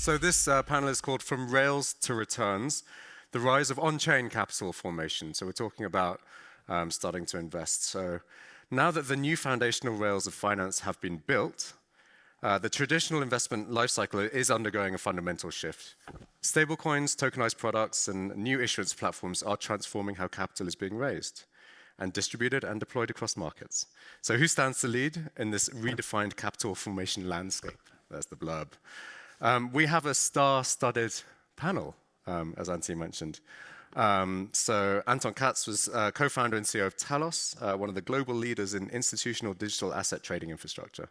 So this panel is called From Rails to Returns, the Rise of On-Chain Capital Formation. So we're talking about starting to invest. So now that the new foundational rails of finance have been built, the traditional investment lifecycle is undergoing a fundamental shift. Stablecoins, tokenized products, and new issuance platforms are transforming how capital is being raised and distributed and deployed across markets. So who stands to lead in this redefined capital formation landscape? There's the blurb. We have a star-studded panel, as Antony mentioned. So Anton Katz was co-founder and CEO of Talos, one of the global leaders in institutional digital asset trading infrastructure.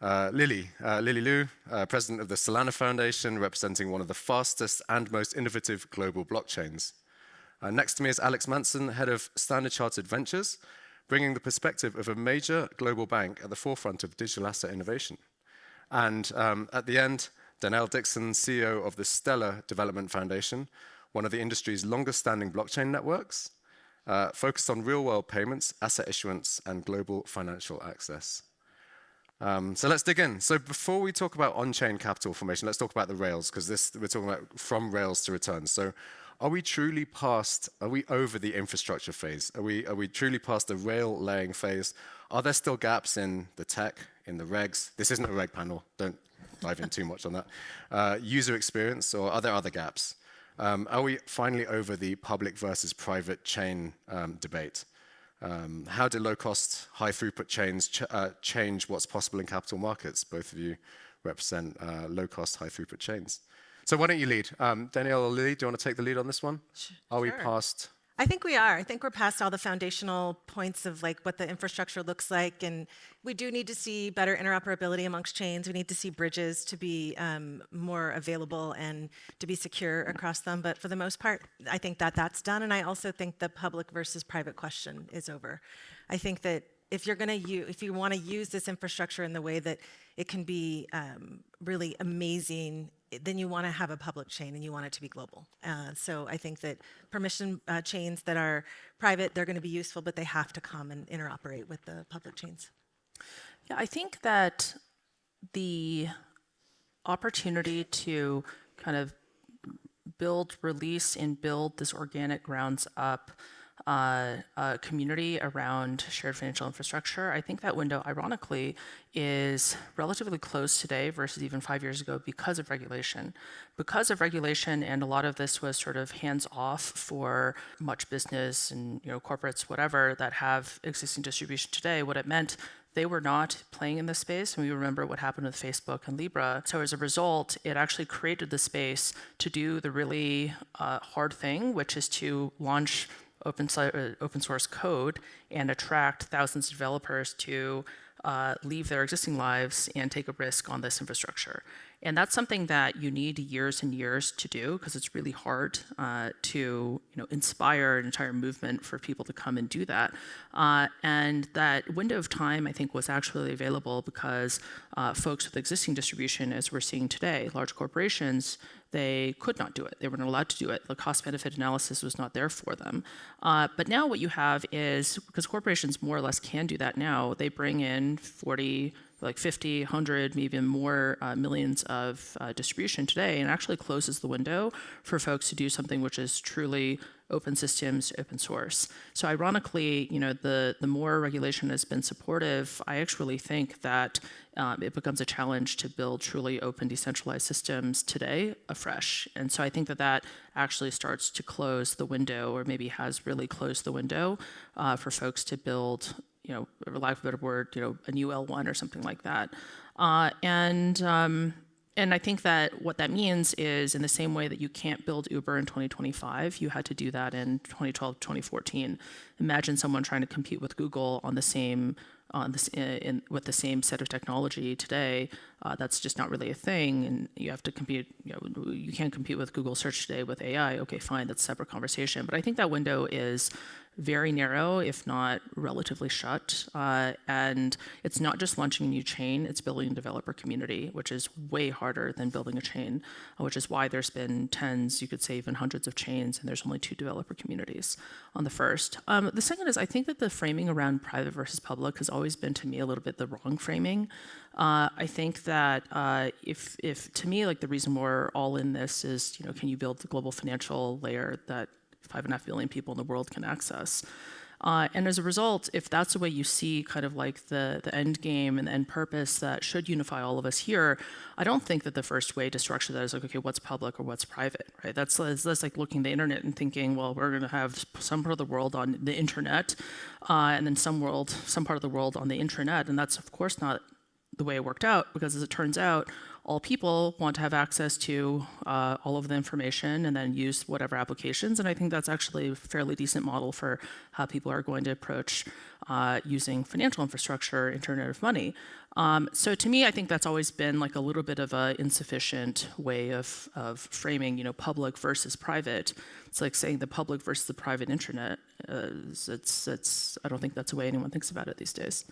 Lily Liu, president of the Solana Foundation, representing one of the fastest and most innovative global blockchains. Next to me is Alex Manson, head of Standard Chartered Ventures, bringing the perspective of a major global bank at the forefront of digital asset innovation. And at the end, Denelle, Dixon, CEO of the Stellar Development Foundation, one of the industry's longest-standing blockchain networks, focused on real-world payments, asset issuance, and global financial access. So let's dig in. So before we talk about on-chain capital formation, let's talk about the rails, because we're talking about from rails to returns. So are we over the infrastructure phase? Are we truly past the rail laying phase? Are there still gaps in the tech, in the regs? This isn't a reg panel, don't dive in too much on that. User experience, or are there other gaps? Are we finally over the public versus private chain debate? How do low-cost, high-throughput chains change what's possible in capital markets? Both of you represent low-cost, high-throughput chains. So why don't you lead? Denelle or Lily, do you want to take the lead on this one? Are we past? I think we are. I think we're past all the foundational points of like what the infrastructure looks like, and we do need to see better interoperability amongst chains. We need to see bridges to be more available and to be secure across them. But for the most part, I think that that's done, and I also think the public versus private question is over. I think that if you want to use this infrastructure in the way that it can be really amazing, then you want to have a public chain and you want it to be global. So I think that permission chains that are private, they're going to be useful, but they have to come and interoperate with the public chains. Yeah, I think that the opportunity to kind of release and build this organic grounds up community around shared financial infrastructure, I think that window, ironically, is relatively close today versus even 5 years ago because of regulation. Because of regulation, and a lot of this was sort of hands-off for much business and corporates, whatever, that have existing distribution today, what it meant, they were not playing in this space, and we remember what happened with Facebook and Libra. So as a result, it actually created the space to do the really hard thing, which is to launch open source code and attract thousands of developers to leave their existing lives and take a risk on this infrastructure. And that's something that you need years and years to do because it's really hard to inspire an entire movement for people to come and do that. And that window of time, I think, was actually available because folks with existing distribution, as we're seeing today, large corporations, they could not do it. They were not allowed to do it. The cost-benefit analysis was not there for them. But now what you have is, because corporations more or less can do that now, they bring in 40, like 50, 100, maybe even more millions of distribution today, and actually closes the window for folks to do something which is truly open systems, open source. So ironically, the more regulation has been supportive, I actually think that it becomes a challenge to build truly open, decentralized systems today afresh. And so I think that that actually starts to close the window, or maybe has really closed the window for folks to build, for lack of a better word, a new L1 or something like that. And I think that what that means is, in the same way that you can't build Uber in 2025, you had to do that in 2012, 2014. Imagine someone trying to compete with Google on the same with the same set of technology today. That's just not really a thing, and you have to compete. You can't compete with Google search today with AI. Okay, fine, that's a separate conversation. But I think that window is very narrow, if not relatively shut. And it's not just launching a new chain, it's building a developer community, which is way harder than building a chain, which is why there's been tens, you could say even hundreds of chains, and there's only 2 developer communities on the first. The second is, I think that the framing around private versus public has always been, to me, a little bit the wrong framing. I think that if to me, like the reason we're all in this is, can you build the global financial layer that 5.5 billion people in the world can access? And as a result, if that's the way you see kind of like the end game and the end purpose that should unify all of us here, I don't think that the first way to structure that is like, okay, what's public or what's private, right? That's like looking at the internet and thinking, well, we're going to have some part of the world on the internet, and then some part of the world on the intranet, and that's of course not the way it worked out, because as it turns out, all people want to have access to all of the information and then use whatever applications. And I think that's actually a fairly decent model for how people are going to approach using financial infrastructure, Internet of Money. So to me, I think that's always been like a little bit of an insufficient way of framing, public versus private. It's like saying the public versus the private internet. I don't think that's the way anyone thinks about it these days.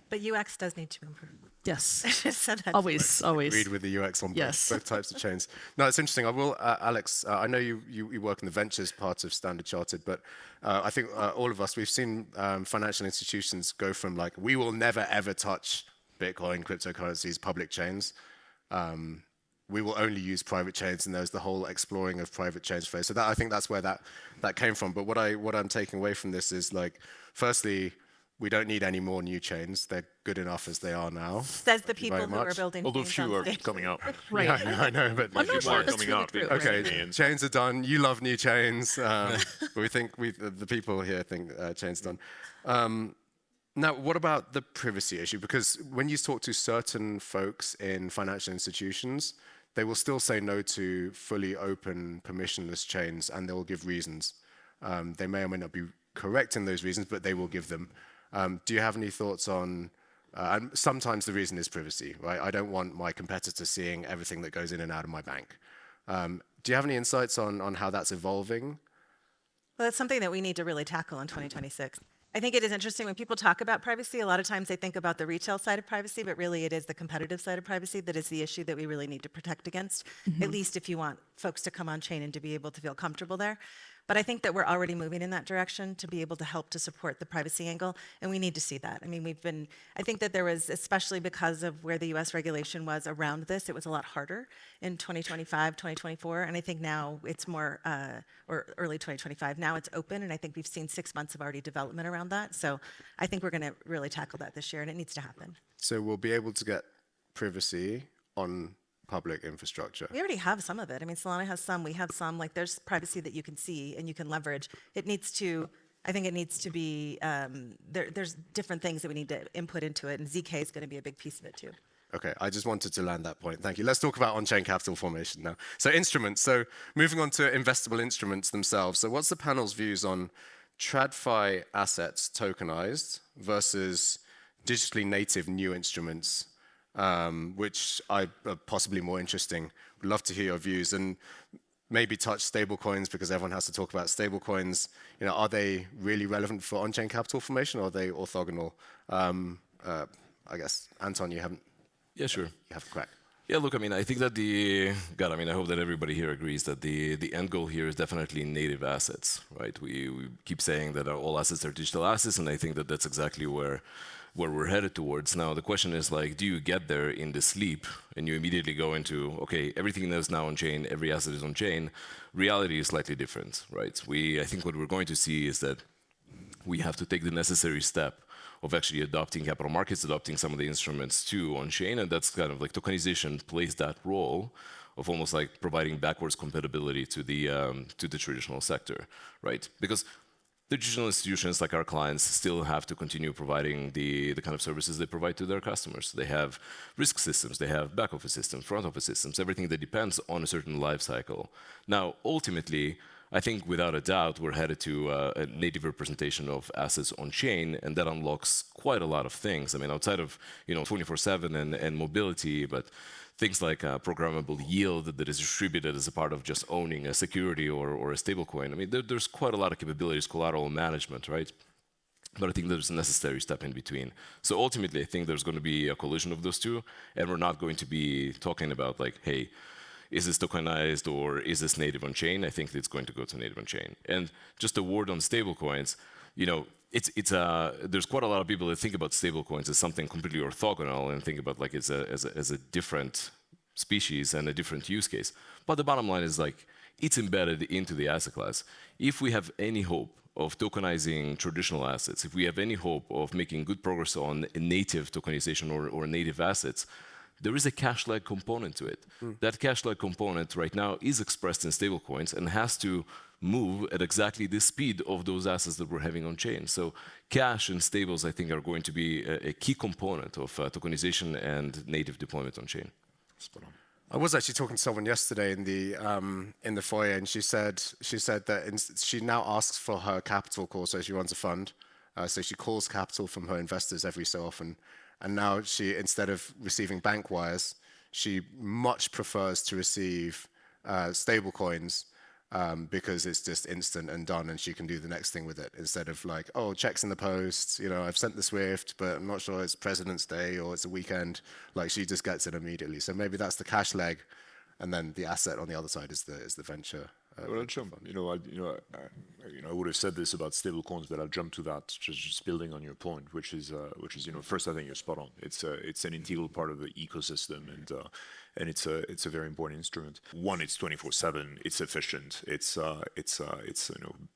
But UX does need to improve. Yes. Said that. Always. Agreed with the UX on both types of chains. No, it's interesting. I will, Alex, I know you work in the ventures part of Standard Chartered, but I think all of us, we've seen financial institutions go from like, we will never ever touch Bitcoin, cryptocurrencies, public chains. We will only use private chains, and there's the whole exploring of private chains phase. So I think that's where that came from. But what I'm taking away from this is like, firstly, we don't need any more new chains. They're good enough as they are now. Says the people who are building Although chains few on are stage. coming up. Right. Yeah, I know, but I'm not sure that's coming really up. true. okay, Chains. chains are done. You love new chains. But we think the people here think chains are done. Now, what about the privacy issue? Because when you talk to certain folks in financial institutions, they will still say no to fully open, permissionless chains, and they will give reasons. They may or may not be correct in those reasons, but they will give them. Do you have any thoughts on, and sometimes the reason is privacy, right? I don't want my competitor seeing everything that goes in and out of my bank. Do you have any insights on how that's evolving? Well, that's something that we need to really tackle in 2026. I think it is interesting when people talk about privacy, a lot of times they think about the retail side of privacy, but really it is the competitive side of privacy that is the issue that we really need to protect against, at least if you want folks to come on chain and to be able to feel comfortable there. But I think that we're already moving in that direction to be able to help to support the privacy angle, and we need to see that. I mean, I think that there was, especially because of where the US regulation was around this, it was a lot harder in 2025, 2024, and I think now it's more, or early 2025, now it's open, and I think we've seen 6 months of already development around that. So I think we're gonna really tackle that this year, and it needs to happen. So we'll be able to get privacy on public infrastructure. We already have some of it. I mean, Solana has some, we have some, like there's privacy that you can see and you can leverage. It needs to, I think it needs to be, there's different things that we need to input into it, and ZK is gonna be a big piece of it too. Okay, I just wanted to land that point. Thank you. Let's talk about on-chain capital formation now. So instruments, so moving on to investable instruments themselves. So what's the panel's views on TradFi assets tokenized versus digitally native new instruments, which are possibly more interesting? We'd love to hear your views, and maybe touch stablecoins, because everyone has to talk about stablecoins. Are they really relevant for on-chain capital formation, or are they orthogonal? I guess, Anton, you haven't. Yeah, sure. You have a crack. Yeah, look, I mean, I think that I hope that everybody here agrees that the end goal here is definitely native assets, right? We keep saying that all assets are digital assets, and I think that that's exactly where we're headed towards. Now, the question is, like, do you get there in this leap and you immediately go into, okay, everything that's now on chain, every asset is on chain? Reality is slightly different, right? I think what we're going to see is that we have to take the necessary step of actually adopting capital markets, adopting some of the instruments too on chain, and that's kind of like tokenization plays that role of almost like providing backwards compatibility to the traditional sector, right? Because the traditional institutions, like our clients, still have to continue providing the kind of services they provide to their customers. They have risk systems, they have back office systems, front office systems, everything that depends on a certain life cycle. Now, ultimately, I think without a doubt we're headed to a native representation of assets on chain, and that unlocks quite a lot of things. I mean, outside of 24/7 and mobility, but things like programmable yield that is distributed as a part of just owning a security or a stablecoin. I mean, there's quite a lot of capabilities, collateral management, right? But I think there's a necessary step in between. So ultimately, I think there's going to be a collision of those two, and we're not going to be talking about like, hey, is this tokenized or is this native on chain? I think it's going to go to native on chain. And just a word on stablecoins, there's quite a lot of people that think about stablecoins as something completely orthogonal and think about like as a different species and a different use case. But the bottom line is like it's embedded into the asset class. If we have any hope of tokenizing traditional assets, if we have any hope of making good progress on native tokenization or native assets, there is a cash lag component to it. That cash lag component right now is expressed in stablecoins and has to move at exactly the speed of those assets that we're having on chain. So cash and stables, I think, are going to be a key component of tokenization and native deployment on chain. Spot on. I was actually talking to someone yesterday in the foyer, and she said that she now asks for her capital call, so she runs a fund. So she calls capital from her investors every so often. And now she, instead of receiving bank wires, she much prefers to receive stable coins because it's just instant and done, and she can do the next thing with it instead of like, oh, checks in the post, I've sent the SWIFT, but I'm not sure it's President's Day or it's a weekend. Like she just gets it immediately. So maybe that's the cash leg, and then the asset on the other side is the venture. Well, I'll jump. I would have said this about stablecoins, but I'll jump to that. Just building on your point, which is, first, I think you're spot on. It's an integral part of the ecosystem, and it's a very important instrument. One, it's 24/7. It's efficient. It's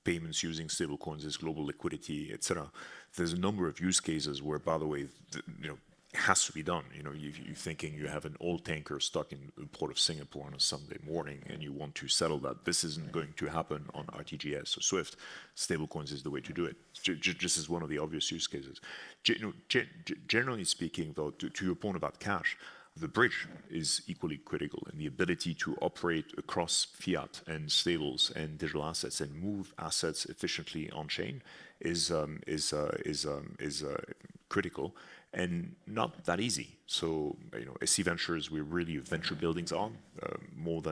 payments using stablecoins is global liquidity, etc. There's a number of use cases where, by the way, it has to be done. You're thinking you have an old tanker stuck in the port of Singapore on a Sunday morning and you want to settle that. This isn't going to happen on RTGS or SWIFT. Stablecoins is the way to do it. Just as one of the obvious use cases. Generally speaking, though, to your point about cash, the bridge is equally critical, and the ability to operate across fiat and stables and digital assets and move assets efficiently on chain is critical. And not that easy. So, SC Ventures, we're really a venture buildings arm. More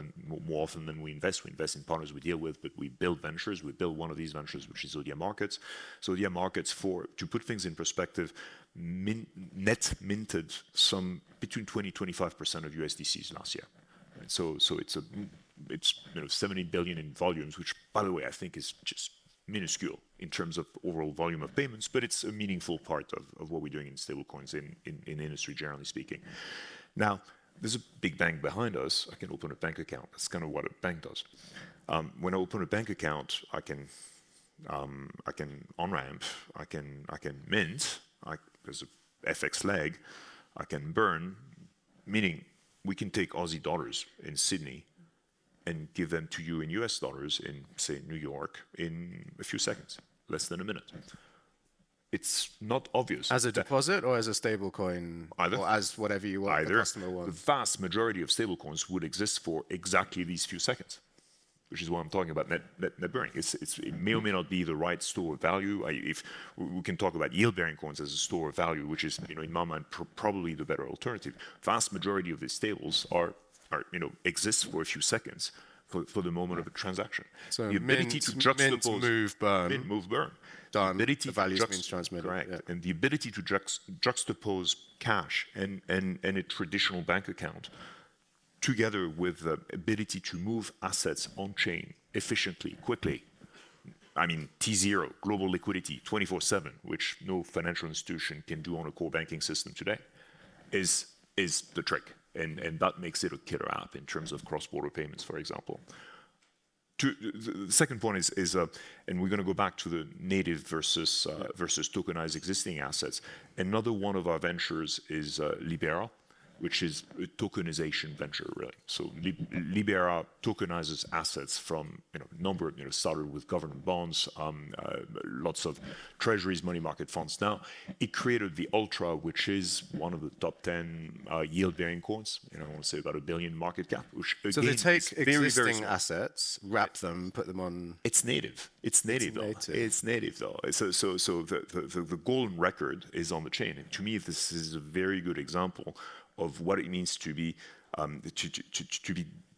often than we invest in partners we deal with, but we build ventures. We build one of these ventures, which is Zodia Markets. So Zodia Markets, to put things in perspective, net minted some between 20-25% of USDCs last year. And so it's 70 billion in volumes, which, by the way, I think is just minuscule in terms of overall volume of payments, but it's a meaningful part of what we're doing in stablecoins in the industry, generally speaking. Now, there's a big bank behind us. I can open a bank account. That's kind of what a bank does. When I open a bank account, I can on-ramp, I can mint, there's a FX leg, I can burn, meaning we can take Aussie dollars in Sydney and give them to you in US dollars in, say, New York in a few seconds, less than a minute. It's not obvious. As a deposit or as a stable coin? Either. Or as whatever you want, the customer wants? The vast majority of stablecoins would exist for exactly these few seconds, which is what I'm talking about, net burning. It may or may not be the right store of value. If we can talk about yield-bearing coins as a store of value, which is, in my mind, probably the better alternative. Vast majority of these stables exist for a few seconds for the moment of a transaction. So the ability to juxtapose, mint, move, burn. Mint, move, burn. Done. The values means transmitted. Correct. Yeah. And the ability to juxtapose cash and a traditional bank account together with the ability to move assets on-chain efficiently, quickly. I mean, T0, global liquidity, 24/7, which no financial institution can do on a core banking system today, is the trick. And that makes it a killer app in terms of cross-border payments, for example. The second point is and we're going to go back to the native versus tokenized existing assets. Another one of our ventures is Libera. which is a tokenization venture, really. So Libera tokenizes assets from number, started with government bonds, lots of treasuries, money market funds. Now, it created the Ultra, which is one of the top 10 yield-bearing coins. I want to say about $1 billion market cap. Which, again, So they take very, existing very assets, wrap them, put them on. It's native. It's native, though. It's native, though. So the golden record is on the chain. And to me, this is a very good example of what it means to be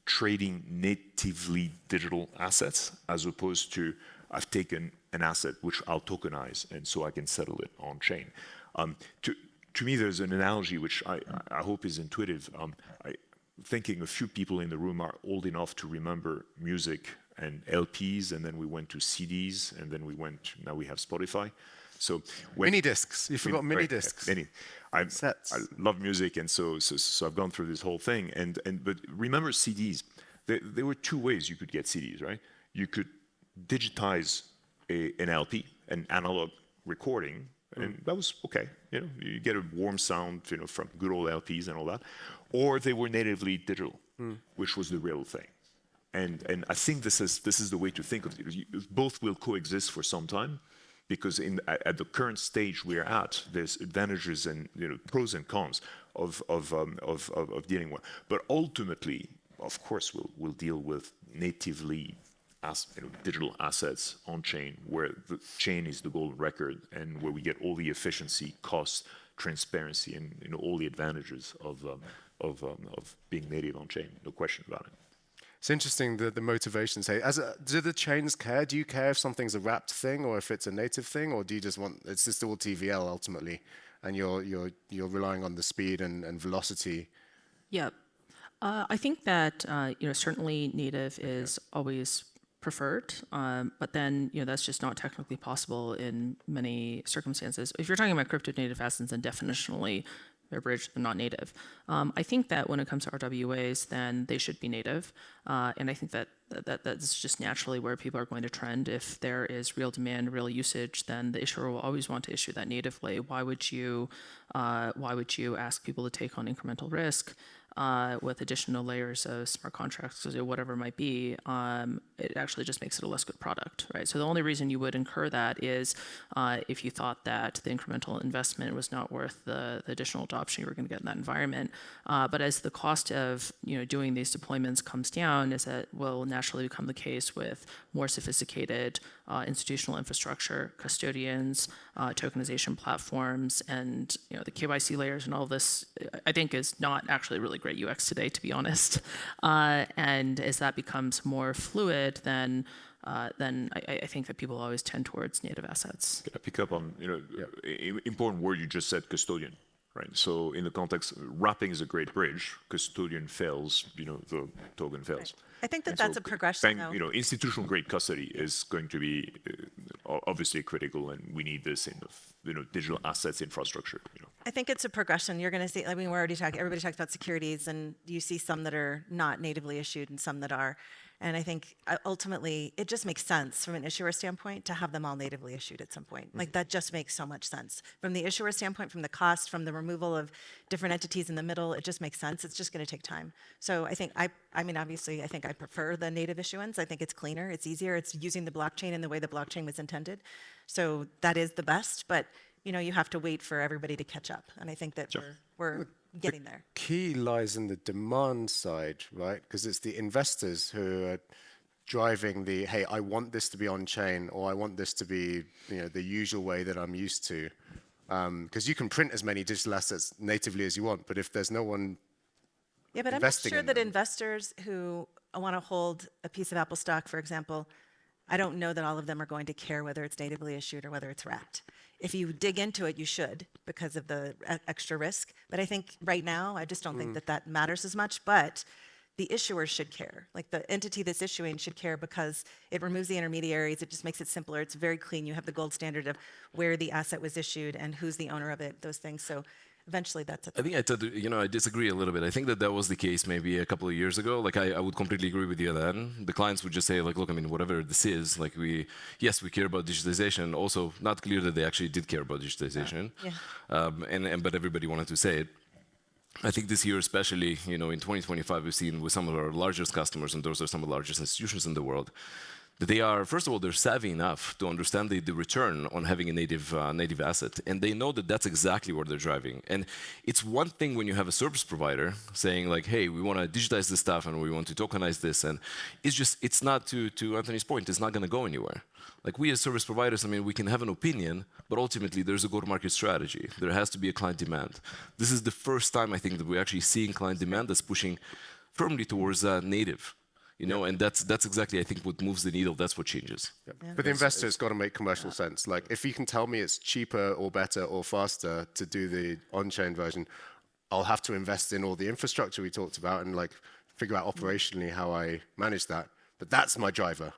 trading natively digital assets, as opposed to I've taken an asset which I'll tokenize, and so I can settle it on chain. To me, there's an analogy which I hope is intuitive. Thinking a few people in the room are old enough to remember music and LPs, and then we went to CDs, and then now we have Spotify. So Mini discs. You forgot mini discs. I love music, and so I've gone through this whole thing. But remember CDs. There were two ways you could get CDs, right? You could digitize an LP, an analog recording, and that was okay. You get a warm sound, from good old LPs and all that. Or they were natively digital, which was the real thing. And I think this is the way to think of it. Both will coexist for some time, because at the current stage we're at, there's advantages and pros and cons of dealing with. But ultimately, of course, we'll deal with natively digital assets on chain, where the chain is the golden record, and where we get all the efficiency, cost, transparency, and all the advantages of being native on chain. No question about it. It's interesting the motivations. Hey, do the chains care? Do you care if something's a wrapped thing or if it's a native thing, or do you just want it's just all TVL ultimately, and you're relying on the speed and velocity? Yeah, I think that certainly native is always preferred, but then that's just not technically possible in many circumstances. If you're talking about crypto native assets, then definitionally they're bridged, they're not native. I think that when it comes to RWAs, then they should be native, and I think that's just naturally where people are going to trend. If there is real demand, real usage, then the issuer will always want to issue that natively. Why would you ask people to take on incremental risk with additional layers of smart contracts, or whatever it might be? It actually just makes it a less good product, right? So the only reason you would incur that is if you thought that the incremental investment was not worth the additional adoption you were going to get in that environment. But as the cost of doing these deployments comes down, as that will naturally become the case with more sophisticated institutional infrastructure, custodians, tokenization platforms, and the KYC layers and all this, I think is not actually really great UX today, to be honest. And as that becomes more fluid, then I think that people always tend towards native assets. Can I pick up on important word you just said, custodian, right? So in the context, wrapping is a great bridge. Custodian fails, the token fails. Right. I think that's a progression. Institutional grade custody is going to be obviously critical, and we need this in the digital assets infrastructure. I think it's a progression. You're going to see. I mean, everybody talks about securities, and you see some that are not natively issued and some that are. And I think ultimately it just makes sense from an issuer standpoint to have them all natively issued at some point. Like that just makes so much sense. From the issuer standpoint, from the cost, from the removal of different entities in the middle, it just makes sense. It's just going to take time. So I think, obviously, I think I prefer the native issuance. I think it's cleaner, it's easier, it's using the blockchain in the way the blockchain was intended. So that is the best, but you have to wait for everybody to catch up. And I think that we're getting there. Key lies in the demand side, right? Because it's the investors who are driving the, hey, I want this to be on chain, or I want this to be, the usual way that I'm used to. Because you can print as many digital assets natively as you want, but if there's no one yeah, but I'm not sure that investors who want to hold a piece of Apple stock, for example, I don't know that all of them are going to care whether it's natively issued or whether it's wrapped. If you dig into it, you should, because of the extra risk. But I think right now, I just don't think that matters as much. But the issuer should care. Like the entity that's issuing should care, because it removes the intermediaries. It just makes it simpler. It's very clean. You have the gold standard of where the asset was issued and who's the owner of it, those things. So eventually that's a thing. I think I disagree a little bit. I think that was the case maybe a couple of years ago. Like I would completely agree with you then. The clients would just say like, look, whatever this is, like we care about digitalization. Also not clear that they actually did care about digitalization. Yeah. But everybody wanted to say it. I think this year especially, in 2025, we've seen with some of our largest customers, and those are some of the largest institutions in the world, that they are, first of all, they're savvy enough to understand the return on having a native asset, and they know that that's exactly where they're driving. And it's one thing when you have a service provider saying like, hey, we want to digitize this stuff and we want to tokenize this, and it's not, to Anthony's point, it's not going to go anywhere. Like we as service providers, I mean, we can have an opinion, but ultimately there's a go-to-market strategy. There has to be a client demand. This is the first time I think that we're actually seeing client demand that's pushing firmly towards native. And that's exactly, I think, what moves the needle. That's what changes. Yeah. But the investor, it's got to make commercial sense. Like, if you can tell me it's cheaper or better or faster to do the on-chain version, I'll have to invest in all the infrastructure we talked about and like figure out operationally how I manage that. But that's my driver.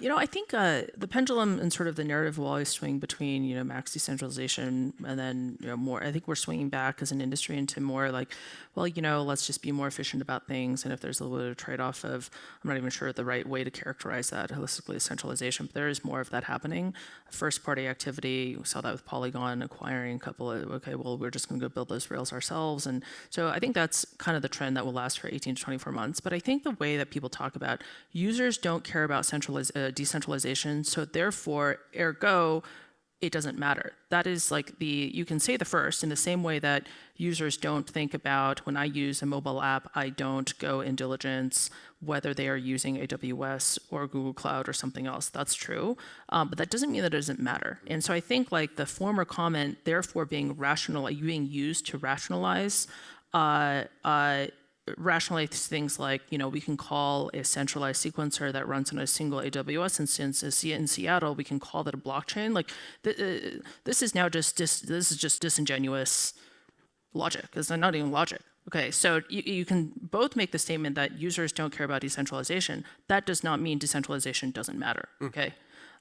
I think the pendulum and sort of the narrative will always swing between, max decentralization and then, more. I think we're swinging back as an industry into more like, well, let's just be more efficient about things. And if there's a little bit of trade-off of, I'm not even sure the right way to characterize that holistically as centralization, but there is more of that happening. First-party activity, we saw that with Polygon acquiring a couple of, okay, well, we're just going to go build those rails ourselves. And so I think that's kind of the trend that will last for 18 to 24 months. But I think the way that people talk about users don't care about decentralization, so therefore, ergo, it doesn't matter. That is like you can say the first in the same way that users don't think about when I use a mobile app, I don't go and diligence whether they are using AWS or Google Cloud or something else. That's true, but that doesn't mean that it doesn't matter. And so I think like the former comment, therefore being used to rationalize things like, we can call a centralized sequencer that runs on a single AWS instance. In Seattle, we can call that a blockchain. Like this is now just disingenuous logic. It's not even logic. Okay, so you can both make the statement that users don't care about decentralization. That does not mean decentralization doesn't matter. Okay.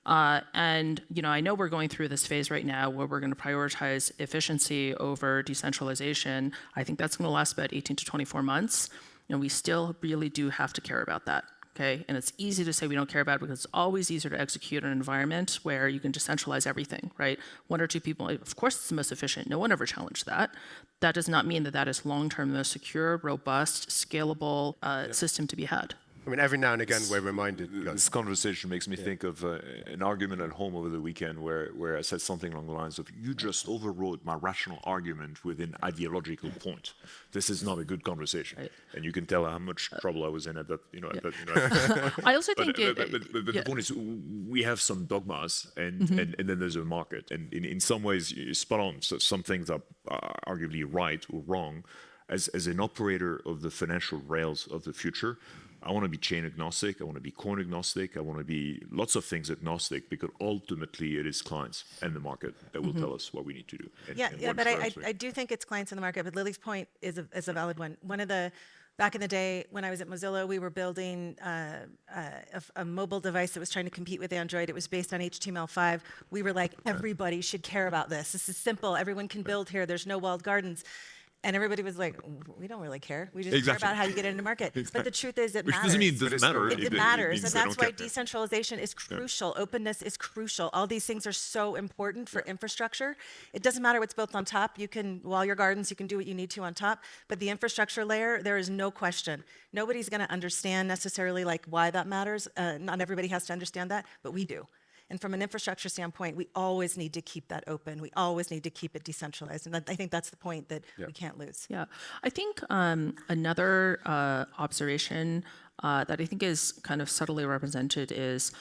And I know we're going through this phase right now where we're going to prioritize efficiency over decentralization. I think that's going to last about 18 to 24 months. And we still really do have to care about that. Okay? And it's easy to say we don't care about it because it's always easier to execute an environment where you can decentralize everything, right? One or two people, of course it's the most efficient. No one ever challenged that. That does not mean that that is long-term the most secure, robust, scalable system to be had. I mean, every now and again, we're reminded. This conversation makes me think of an argument at home over the weekend where I said something along the lines of, you just overrode my rational argument with an ideological point. This is not a good conversation. Right. And you can tell how much trouble I was in at that. I also think but the point is, we have some dogmas, and then there's a market. And in some ways, you're spot on. So some things are arguably right or wrong. As an operator of the financial rails of the future, I want to be chain agnostic, I want to be coin agnostic, I want to be lots of things agnostic, because ultimately it is clients and the market that will tell us what we need to do. But I do think it's clients in the market, but Lily's point is a valid one. Back in the day when I was at Mozilla, we were building a mobile device that was trying to compete with Android. It was based on HTML5. We were like, everybody should care about this. This is simple, everyone can build here, there's no walled gardens. And everybody was like, we don't really care. We just care about how you get into market. But the truth is, it matters. Doesn't mean it doesn't matter. It matters. And that's why decentralization is crucial. Openness is crucial. All these things are so important for infrastructure. It doesn't matter what's built on top. You can wall your gardens. You can do what you need to on top. But the infrastructure layer, there is no question. Nobody's going to understand necessarily like why that matters. Not everybody has to understand that, but we do. And from an infrastructure standpoint, we always need to keep that open. We always need to keep it decentralized. And I think that's the point that we can't lose. Yeah. I think another observation that I think is kind of subtly represented is,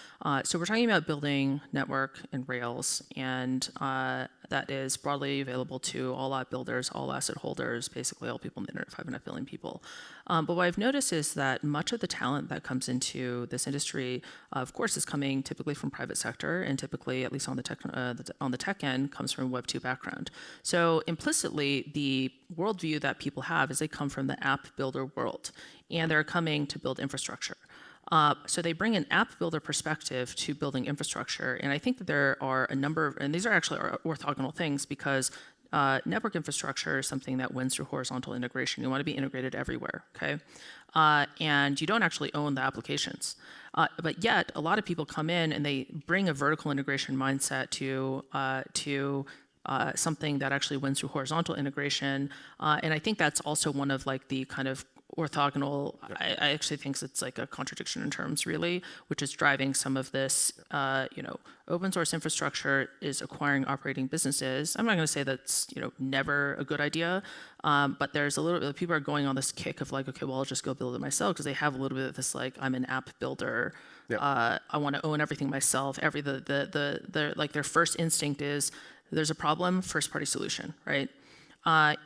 so we're talking about building network and Rails, and that is broadly available to all app builders, all asset holders, basically all people on the internet, 5.5 billion people. But what I've noticed is that much of the talent that comes into this industry, of course, is coming typically from private sector, and typically, at least on the tech end, comes from Web 2 background. So implicitly, the worldview that people have is they come from the app builder world, and they're coming to build infrastructure. So they bring an app builder perspective to building infrastructure, and I think that there are a number of, and these are actually orthogonal things, because network infrastructure is something that wins through horizontal integration. You want to be integrated everywhere, okay? And you don't actually own the applications. But yet, a lot of people come in and they bring a vertical integration mindset to something that actually wins through horizontal integration. And I think that's also one of like the kind of orthogonal, I actually think it's like a contradiction in terms really, which is driving some of this, open source infrastructure is acquiring operating businesses. I'm not going to say that's, never a good idea, but there's a little bit, people are going on this kick of like, okay, well, I'll just go build it myself because they have a little bit of this like, I'm an app builder. Yep. I want to own everything myself. Their first instinct is there's a problem, first party solution, right?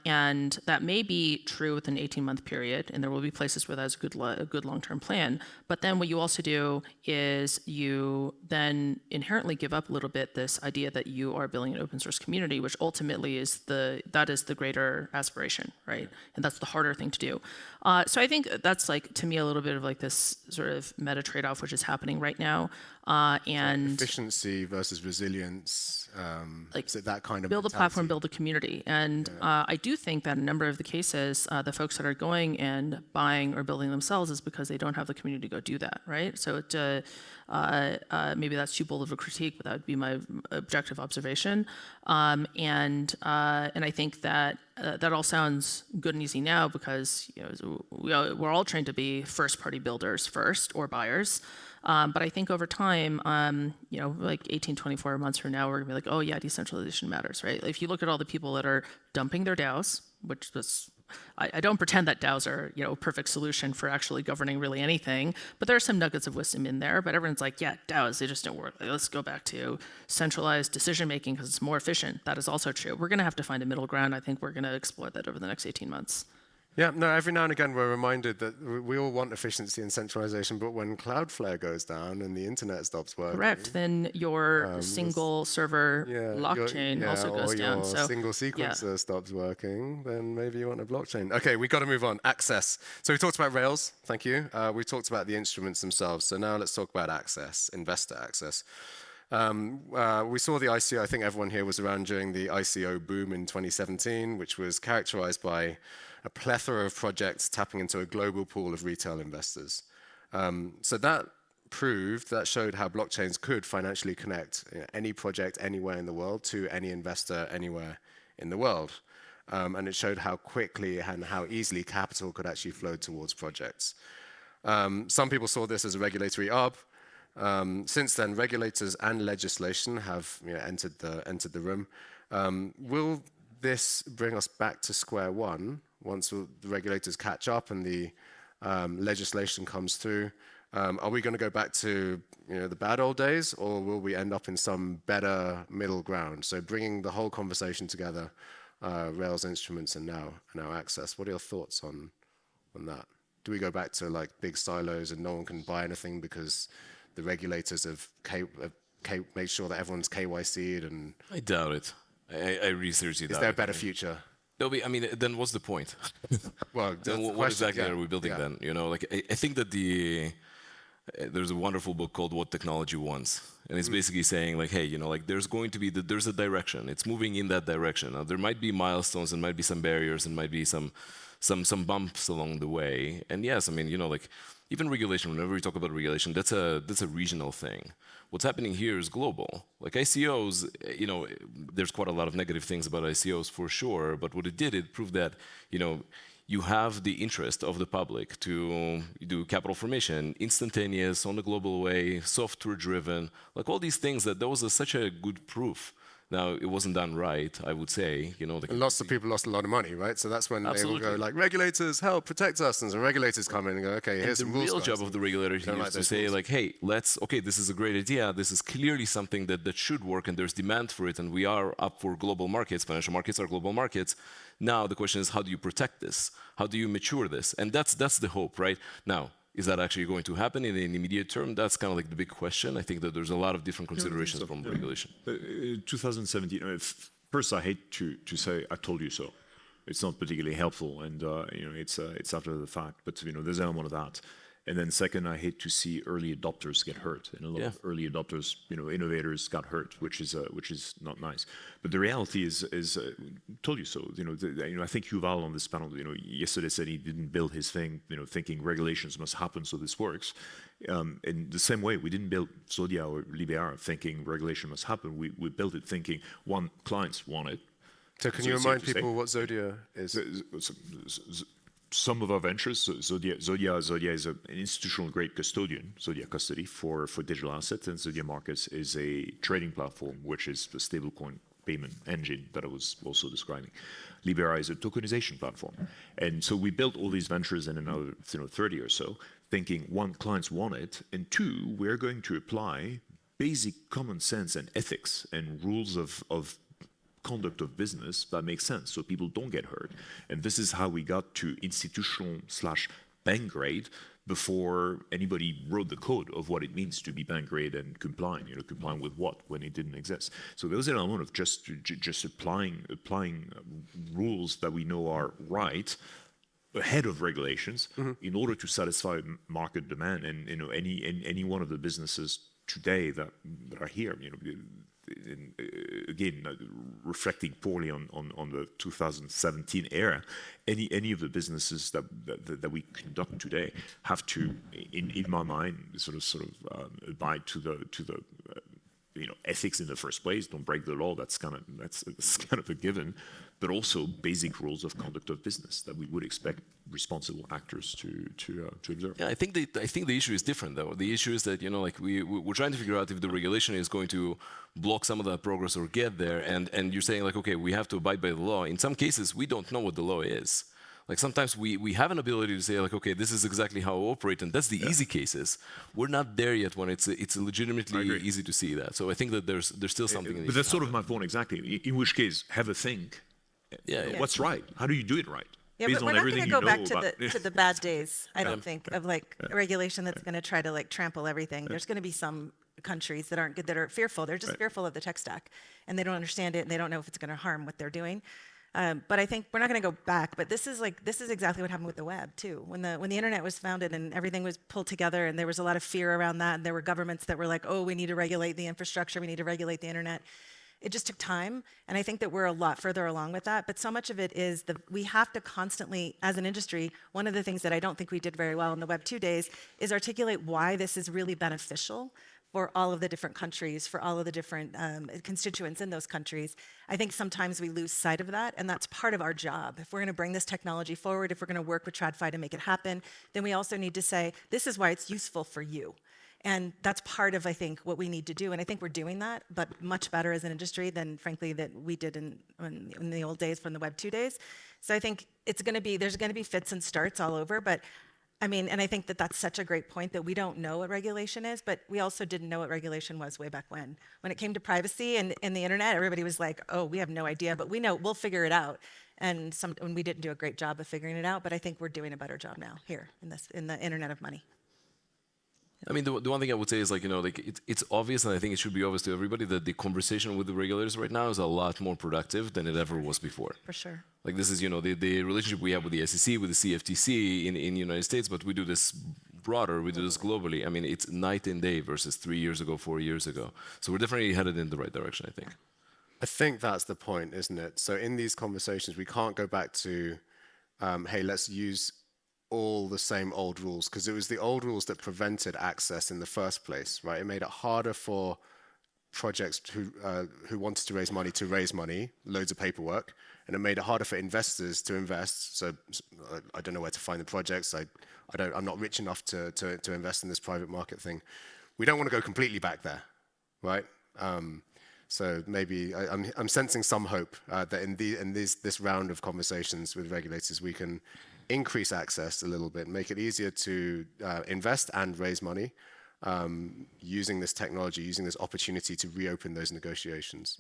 And that may be true with an 18-month period, and there will be places where that's a good long-term plan. But then what you also do is you then inherently give up a little bit this idea that you are building an open source community, which ultimately is the greater aspiration, right? And that's the harder thing to do. So I think that's like, to me, a little bit of like this sort of meta trade-off which is happening right now. And efficiency versus resilience, is it that kind of build mentality? a platform, build a community. And I do think that in a number of the cases, the folks that are going and buying or building themselves is because they don't have the community to go do that, right? So maybe that's too bold of a critique, but that would be my objective observation. And I think that that all sounds good and easy now because we're all trained to be first-party builders first or buyers. But I think over time, like 18, 24 months from now, we're gonna be like, oh yeah, decentralization matters, right? If you look at all the people that are dumping their DAOs, which was, I don't pretend that DAOs are, a perfect solution for actually governing really anything, but there are some nuggets of wisdom in there, but everyone's like, yeah, DAOs, they just don't work. Like, let's go back to centralized decision-making because it's more efficient. That is also true. We're gonna have to find a middle ground. I think we're gonna explore that over the next 18 months. Yeah, no, every now and again we're reminded that we all want efficiency and centralization, but when Cloudflare goes down and the internet stops working... Correct, then your single server blockchain also goes down. Or your single sequencer stops working, then maybe you want a blockchain. Okay, we've got to move on. Access. So we talked about Rails, thank you. We talked about the instruments themselves, so now let's talk about access, investor access. We saw the ICO, I think everyone here was around during the ICO boom in 2017, which was characterized by a plethora of projects tapping into a global pool of retail investors. So that showed how blockchains could financially connect any project anywhere in the world to any investor anywhere in the world. And it showed how quickly and how easily capital could actually flow towards projects. Some people saw this as a regulatory arb. Since then, regulators and legislation have entered the room. Will this bring us back to square one once the regulators catch up and the legislation comes through? Are we going to go back to the bad old days, or will we end up in some better middle ground? So bringing the whole conversation together, Rails instruments and now access. What are your thoughts on that? Do we go back to like big silos and no one can buy anything because the regulators have made sure that everyone's KYC'd? And I doubt it. I researched it. Is there a better future? No, I mean, then what's the point? Well, then what exactly are we building then? I think that there's a wonderful book called What Technology Wants, and it's basically saying like, hey, there's a direction. It's moving in that direction. Now, there might be milestones, and might be some barriers, and might be some bumps along the way. And yes, I mean, even regulation. Whenever we talk about regulation, that's a regional thing. What's happening here is global. Like ICOs, there's quite a lot of negative things about ICOs for sure, but what it proved that, you have the interest of the public to do capital formation, instantaneous, on a global way, software-driven, like all these things that was such a good proof. Now, it wasn't done right, I would say. And lots of people lost a lot of money, right? So that's when they will go like, regulators, help, protect us. And some regulators come in and go, okay, here's some rules. The real job of the regulator here is to say like, hey, this is a great idea. This is clearly something that should work, and there's demand for it, and we are up for global markets. Financial markets are global markets. Now, the question is, how do you protect this? How do you mature this? And that's the hope, right? Now, is that actually going to happen in the immediate term? That's kind of like the big question. I think that there's a lot of different considerations from regulation. 2017, first I hate to say I told you so. It's not particularly helpful, and it's after the fact, but there's an element of that. And then second, I hate to see early adopters get hurt, and a lot of early adopters, innovators got hurt, which is not nice. But the reality is told you so. I think Yuval on this panel, yesterday said he didn't build his thing, thinking regulations must happen so this works. In the same way, we didn't build Zodia or Libera thinking regulation must happen. We built it thinking clients want it. So can you remind people what Zodia is? Some of our ventures, Zodia is an institutional-grade custodian, Zodia Custody, for digital assets, and Zodia Markets is a trading platform, which is the stablecoin payment engine that I was also describing. Libera is a tokenization platform. And so we built all these ventures in another 30 or so, thinking, one, clients want it, and two, we're going to apply basic common sense and ethics and rules of conduct of business that makes sense so people don't get hurt. And this is how we got to institutional/bank grade before anybody wrote the code of what it means to be bank grade and complying. Complying with what when it didn't exist. So there was an element of just applying rules that we know are right ahead of regulations in order to satisfy market demand. And any one of the businesses today that are here, again, reflecting poorly on the 2017 era, any of the businesses that we conduct today have to, in my mind, sort of abide to the ethics in the first place. Don't break the law. That's kind of a given. But also basic rules of conduct of business that we would expect responsible actors to observe. Yeah, I think the issue is different though. The issue is that we're trying to figure out if the regulation is going to block some of that progress or get there. And you're saying like, okay, we have to abide by the law. In some cases, we don't know what the law is. Like sometimes we have an ability to say like, okay, this is exactly how we operate, and that's the easy cases. We're not there yet when it's legitimately easy to see that. So I think that there's still something. But that's sort of my point exactly. In which case, have a think. What's right? How do you do it right? Yeah, but we're not going to go back to the bad days, I don't think, of like a regulation that's going to try to like trample everything. There's going to be some countries that aren't good, that are fearful. They're just fearful of the tech stack, and they don't understand it, and they don't know if it's going to harm what they're doing. But I think we're not going to go back. But this is exactly what happened with the web too. When the internet was founded and everything was pulled together, and there was a lot of fear around that, and there were governments that were like, oh, we need to regulate the infrastructure, we need to regulate the internet. It just took time, and I think that we're a lot further along with that. But so much of it is we have to constantly, as an industry, one of the things that I don't think we did very well in the Web 2 days is articulate why this is really beneficial for all of the different countries, for all of the different constituents in those countries. I think sometimes we lose sight of that, and that's part of our job. If we're going to bring this technology forward, if we're going to work with TradFi to make it happen, then we also need to say, this is why it's useful for you. And that's part of, I think, what we need to do. And I think we're doing that, but much better as an industry than, frankly, that we did in the old days from the Web 2 days. So I think there's going to be fits and starts all over. But I mean, and I think that that's such a great point that we don't know what regulation is, but we also didn't know what regulation was way back when. When it came to privacy and the internet, everybody was like, oh, we have no idea, but we know, we'll figure it out. And we didn't do a great job of figuring it out, but I think we're doing a better job now here in the Internet of Money. I mean, the one thing I would say is it's obvious, and I think it should be obvious to everybody, that the conversation with the regulators right now is a lot more productive than it ever was before. For sure. Like this is, the relationship we have with the SEC, with the CFTC in the United States, but we do this broader, we do this globally. I mean, it's night and day versus 3 years ago, 4 years ago. So we're definitely headed in the right direction, I think. I think that's the point, isn't it? So in these conversations, we can't go back to, hey, let's use all the same old rules, because it was the old rules that prevented access in the first place, right? It made it harder for projects who wanted to raise money, loads of paperwork, and it made it harder for investors to invest. So I don't know where to find the projects. I'm not rich enough to invest in this private market thing. We don't want to go completely back there, right? So maybe I'm sensing some hope that in this round of conversations with regulators, we can increase access a little bit, make it easier to invest and raise money, using this technology, using this opportunity to reopen those negotiations.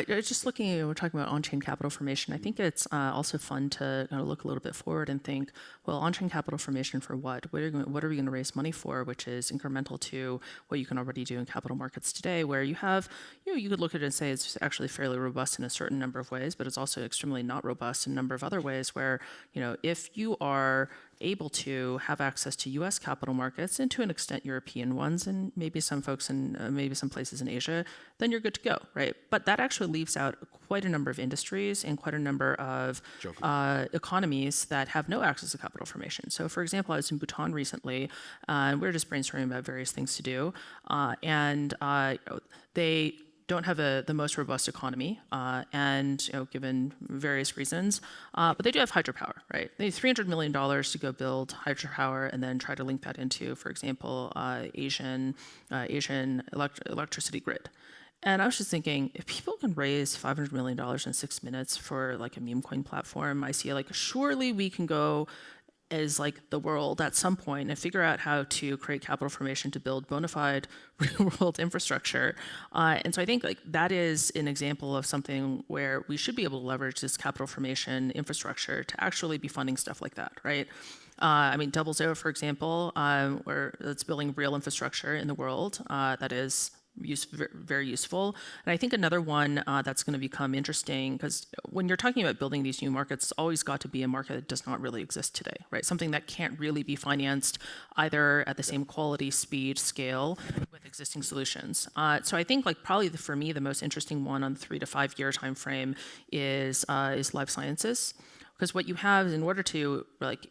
Just looking at, we're talking about on-chain capital formation, I think it's also fun to kind of look a little bit forward and think, well, on-chain capital formation for what? What are we going to raise money for, which is incremental to what you can already do in capital markets today, where you have, you could look at it and say it's actually fairly robust in a certain number of ways, but it's also extremely not robust in a number of other ways where, if you are able to have access to US capital markets and to an extent European ones and maybe some folks in maybe some places in Asia, then you're good to go, right? But that actually leaves out quite a number of industries and quite a number of economies that have no access to capital formation. So for example, I was in Bhutan recently, and we were just brainstorming about various things to do, and they don't have the most robust economy, and given various reasons, but they do have hydropower, right? They need $300 million to go build hydropower and then try to link that into, for example, Asian electricity grid. And I was just thinking, if people can raise $500 million in 6 minutes for like a meme coin platform, I see like surely we can go as like the world at some point and figure out how to create capital formation to build bona fide real world infrastructure. And so I think like that is an example of something where we should be able to leverage this capital formation infrastructure to actually be funding stuff like that, right? I mean, Double Zero, for example, where it's building real infrastructure in the world that is very useful. And I think another one that's going to become interesting, because when you're talking about building these new markets, it's always got to be a market that does not really exist today, right? Something that can't really be financed either at the same quality, speed, scale with existing solutions. So I think like probably for me, the most interesting one on the 3 to 5 year time frame is life sciences. Because what you have in order to like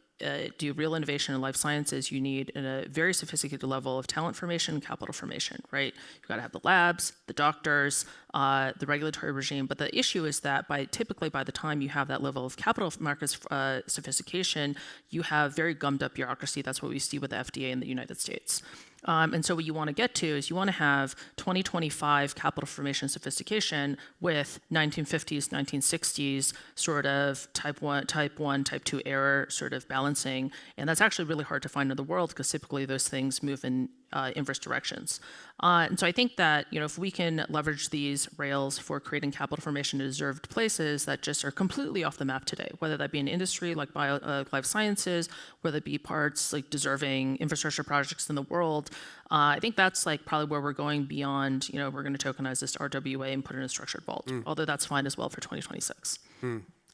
do real innovation in life sciences, you need a very sophisticated level of talent formation and capital formation, right? You've got to have the labs, the doctors, the regulatory regime. But the issue is that typically by the time you have that level of capital markets sophistication, you have very gummed up bureaucracy. That's what we see with the FDA in the United States. And so what you want to get to is you want to have 2025 capital formation sophistication with 1950s, 1960s sort of type 1, type 2 error sort of balancing. And that's actually really hard to find in the world because typically those things move in inverse directions. And so I think that if we can leverage these rails for creating capital formation in deserved places that just are completely off the map today, whether that be an industry like life sciences, whether it be parts like deserving infrastructure projects in the world, I think that's like probably where we're going beyond, we're going to tokenize this RWA and put it in a structured vault, although that's fine as well for 2026.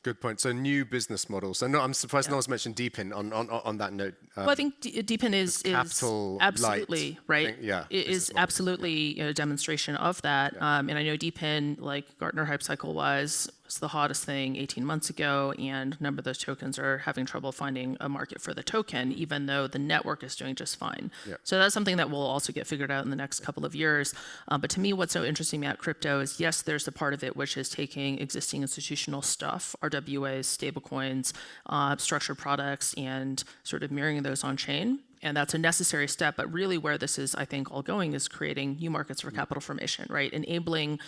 Good point. So new business models. So no, I'm surprised no one's mentioned Deepin on that note. Well, I think Deepin is capital absolutely right. Yeah, it is absolutely a demonstration of that. Yeah. And I know Deepin, like Gartner Hype Cycle was the hottest thing 18 months ago, and a number of those tokens are having trouble finding a market for the token, even though the network is doing just fine. Yeah. So that's something that will also get figured out in the next couple of years. But to me, what's so interesting about crypto is, yes, there's the part of it which is taking existing institutional stuff, RWAs, stablecoins, structured products, and sort of mirroring those on chain. And that's a necessary step, but really where this is, I think, all going is creating new markets for capital formation, right? Enabling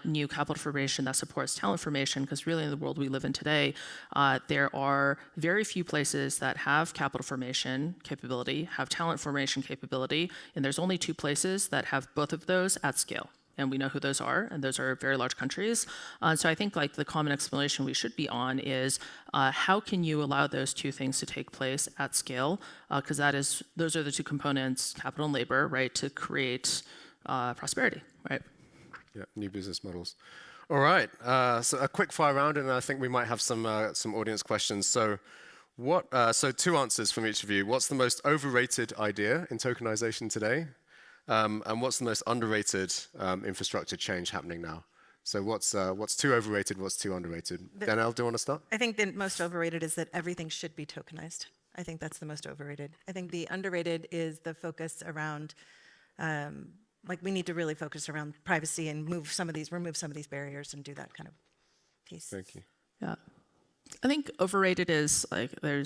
new capital formation that supports talent formation, because really in the world we live in today, there are very few places that have capital formation capability, have talent formation capability, and there's only 2 places that have both of those at scale. And we know who those are, and those are very large countries. So I think like the common explanation we should be on is how can you allow those 2 things to take place at scale? Because those are the 2 components, capital and labor, right, to create prosperity, right? Yeah, new business models. All right, so a quick fire round, and I think we might have some audience questions. So so 2 answers from each of you. What's the most overrated idea in tokenization today? And what's the most underrated infrastructure change happening now? So what's too overrated, what's too underrated? Denelle, do you want to start? I think the most overrated is that everything should be tokenized. I think that's the most overrated. I think the underrated is the focus around, we need to really focus around privacy and remove some of these barriers and do that kind of piece. Thank you. Yeah. I think overrated is like we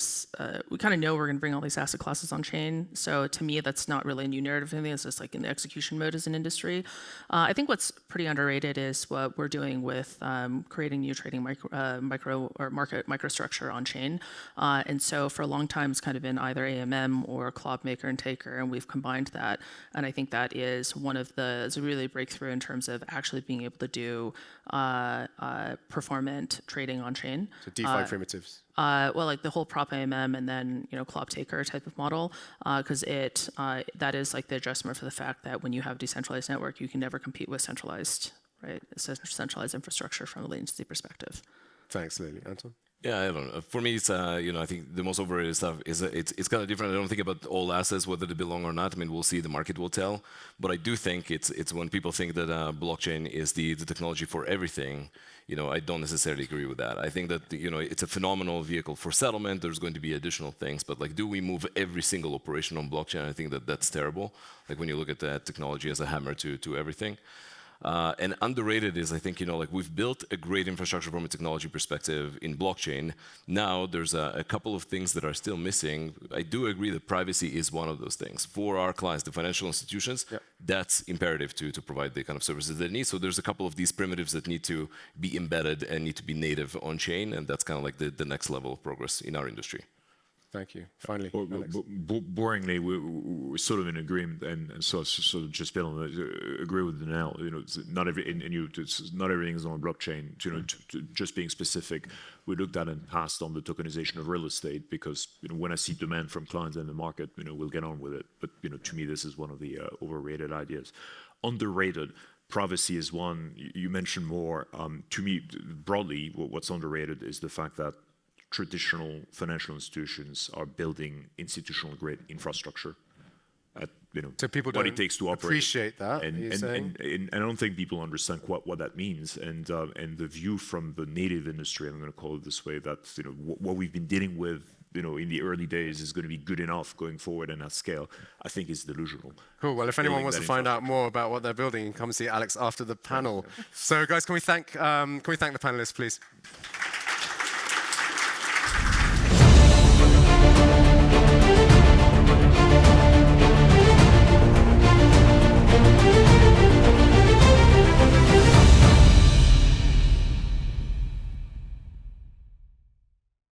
kind of know we're going to bring all these asset classes on chain. So to me, that's not really a new narrative. I think it's just like in the execution mode as an industry. I think what's pretty underrated is what we're doing with creating new trading microstructure on chain. And so for a long time, it's kind of been either AMM or cloud maker and taker, and we've combined that. And I think that is it's a really breakthrough in terms of actually being able to do performant trading on chain. So DeFi primitives. Well, like the whole prop AMM and then cloud taker type of model, because that is like the adjustment for the fact that when you have decentralized network, you can never compete with centralized, right? Centralized infrastructure from a latency perspective. Thanks, Lily. Anton? Yeah, I don't know. For me, it's I think the most overrated stuff is it's kind of different. I don't think about all assets whether they belong or not. I mean, we'll see. The market will tell. But I do think it's when people think that blockchain is the technology for everything. I don't necessarily agree with that. I think that it's a phenomenal vehicle for settlement. There's going to be additional things, but like, do we move every single operation on blockchain? I think that that's terrible. Like when you look at that technology as a hammer to everything. And underrated is, I think, like we've built a great infrastructure from a technology perspective in blockchain. Now there's a couple of things that are still missing. I do agree that privacy is one of those things. For our clients, the financial institutions, that's imperative to provide the kind of services they need. So there's a couple of these primitives that need to be embedded and need to be native on chain. And that's kind of like the next level of progress in our industry. Thank you. Finally, boringly, we're sort of in agreement, and so sort of just build on that, agree with Denelle. It's not not everything is on a blockchain. Just being specific, we looked at and passed on the tokenization of real estate because when I see demand from clients in the market, we'll get on with it. But to me, this is one of the overrated ideas. Underrated. Privacy is one. You mentioned more. To me, broadly, what's underrated is the fact that traditional financial institutions are building institutional-grade infrastructure at so people what don't it takes to operate. Appreciate that. And I don't think people understand quite what that means. And the view from the native industry, I'm going to call it this way, that what we've been dealing with in the early days is going to be good enough going forward and at scale, I think is delusional. Cool. Well, if anyone wants to find out more about what they're building, come see Alex after the panel. So, guys, can we thank the panelists, please?